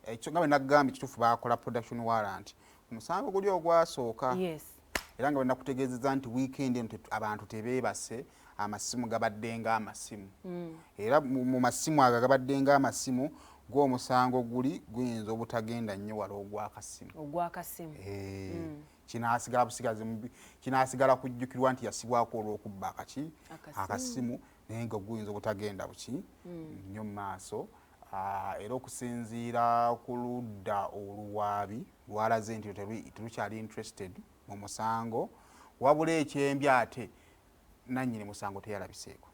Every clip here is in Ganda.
ekyo nga bwe nagambye kituufu bakola production warrant omusango guli ogwasooka era nga bwe nakutegeezezza nti weekend eno abantu tebeebase amasimu gabadde ng'amasimu era mu masimu ago gabadde ng'amasimu gw'omusango guli guyinza obutagenda nnyo wala ogwakasimu kinaasigala kujjukirwa nti yasibwako olw'okubba akasimu naye nga guyinza obutagenda buki nnyo mu maaso era okusinziira ku ludda oluwaabi lwalaze nti terukyali interested mu musango wabula ekyembi ate nannyini musango teyalabiseeko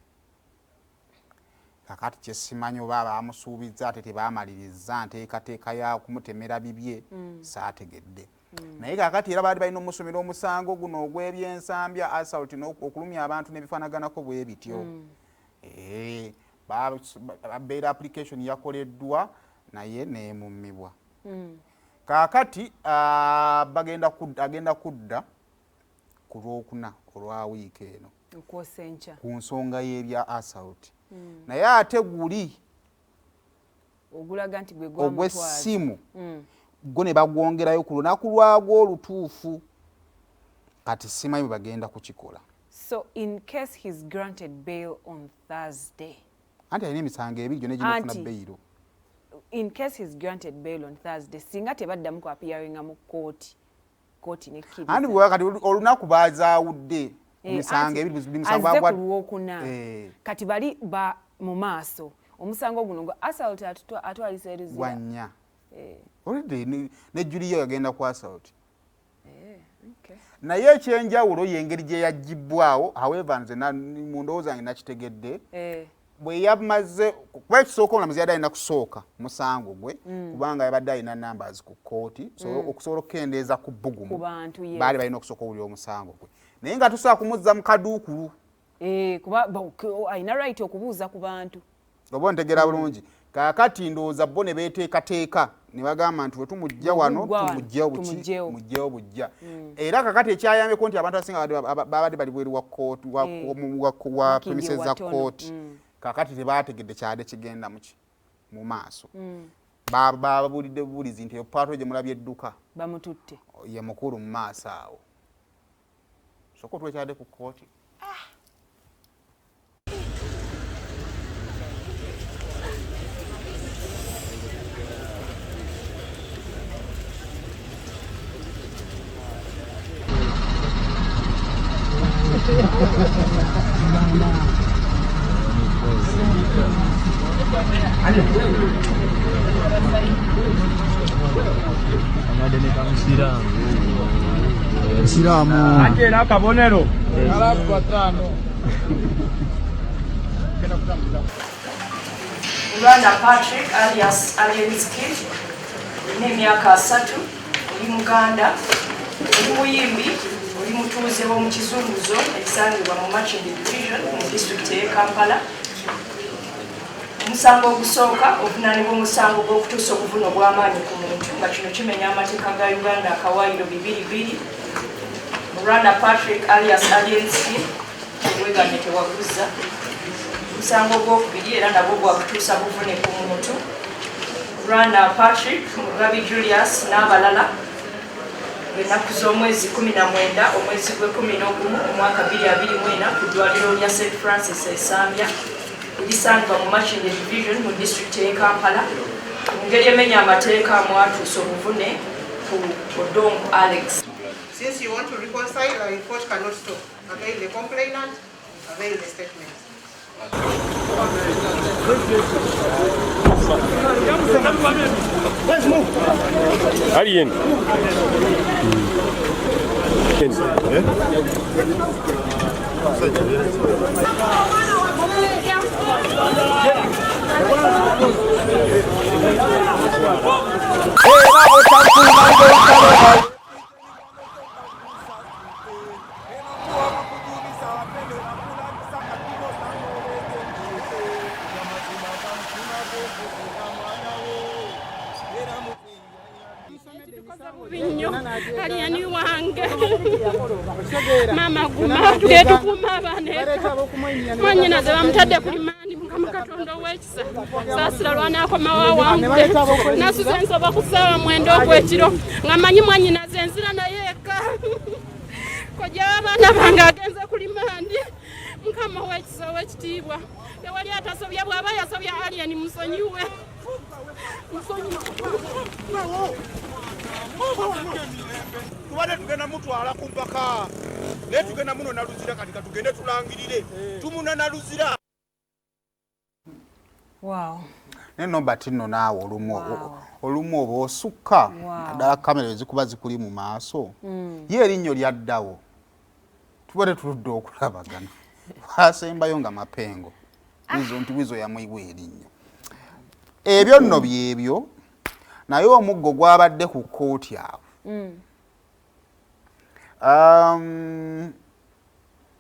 kakati kyesimanyi oba bamusuubiza ate tebamaliriza nteekateeka ya kumutemera bibye saategedde naye kakati era baali balina omusomero omusango guno ogw'ebyensambya assault okulumya abantu n'ebifaanaganako bwe bityo babeera application yakoleddwa naye neemummibwa kakati agenda kudda ku lwokuna olwa wiiki eno ku nsonga y'ebya assault naye ate guli ogulaga nti ogw'essimu gwo ne bagwongerayo ku lunaku lwagwo olutuufu kati simanyi bwe bagenda kukikola. So in case he's granted bail on Thursday, anti alina emisango ebiri gyonna ginafuna beyiro. In case he's granted bail on Thursday, singa tebaddamu ku appearinga mu kooti ne kiri. Anti bwe kati olunaku bazaawudde emisango ebiri bimusango agwa kati bali ba mu maaso omusango guno gwa assault atwalisa erizira gwanya already ne Julia yagenda ku assault naye ekyenjawulo y'engeri gye yaggibwawo however nze mu ndowooza zange nakitegedde bwe yamaze kuba ekisooka omulamuzi yadde alina kusooka musango gwe kubanga yabadde alina numbers ku kooti okusobola okukendeeza ku bbugumu baali balina okusooka owulira omusango gwe naye nga tusobola kumuzza mu kaduukulu kuba alina right okubuuza ku bantu oba ntegera bulungi kaakati ndowooza bo ne beeteekateeka ne bagamba nti we tumujja wano tumugjeyo bujja era kakati ekyayambeko nti abantu abasinga babadde bali bweru wa premises za kooti kakati tebaategedde kyadde kigenda mu maaso babulidde bubulizi nti epaato gye mulabye edduka bamututte ye mukulu mu maaso awo soko twekyadde ku kooti Rwanda Patrick alias Alienski n'emyaka 3 oli Muganda oli muyimbi oli mutuuze w'omu Kizunguzo ekisangibwa mu Machindi Division mu district y'e Kampala. Omusango ogusooka obuvunaanibwa omusango gw'okutuusa obuvune obw'amaanyi ku muntu nga kino kimenya amateeka ga Uganda akawaayiro 22. Rwanda Patrick alias Alienski weegamye tewaguza. Omusango gw'okubiri era nagwo gwakutuusa buvune ku muntu. Rwanda Patrick Mugabi Julius n'abalala ennaku z'omwezi 19 omwezi gwe-11 omwaka 2024 ku ddwaliro lya St Francis Esambya erisangibwa mu Machindi Division mu district y'e Kampala mu ngeri emenya amateeka mwatuusa obuvune ku Odongo Alex. Since you want to reconcile, the court cannot stop. Avail the complainant, avail the statement. Let's move. Alien. Aliani wange mama guma tuletu kuma bane mwanyina za mtade kulimani mukama katonda ow'ekisa saasira lwanakomawo awangude nasuze nsoba ku ssaawa 9 ogw'ekiro nga manyi mwanyinaze enzira naye eka kojja abaana bange agenze ku limandi mukama ow'ekisa ow'ekitiibwa tewali atasobya bw'aba yasobya alien musonyiwe tubadde tugenda mutwala ku mpaka naye tugenda muno na Luzira kati katugende tulangirire tumuna na Luzira. Wow. Neno bati nno naawe olumu oba osukka naddala kamera ezikuba zikuli mu maaso ye erinnyo lyaddawo tubadde tuludde okulabagana twasembayo nga mapengo nti wizo yamwiwa erinnyo ebyo nno byebyo naye omuggo gwabadde ku kkooti awo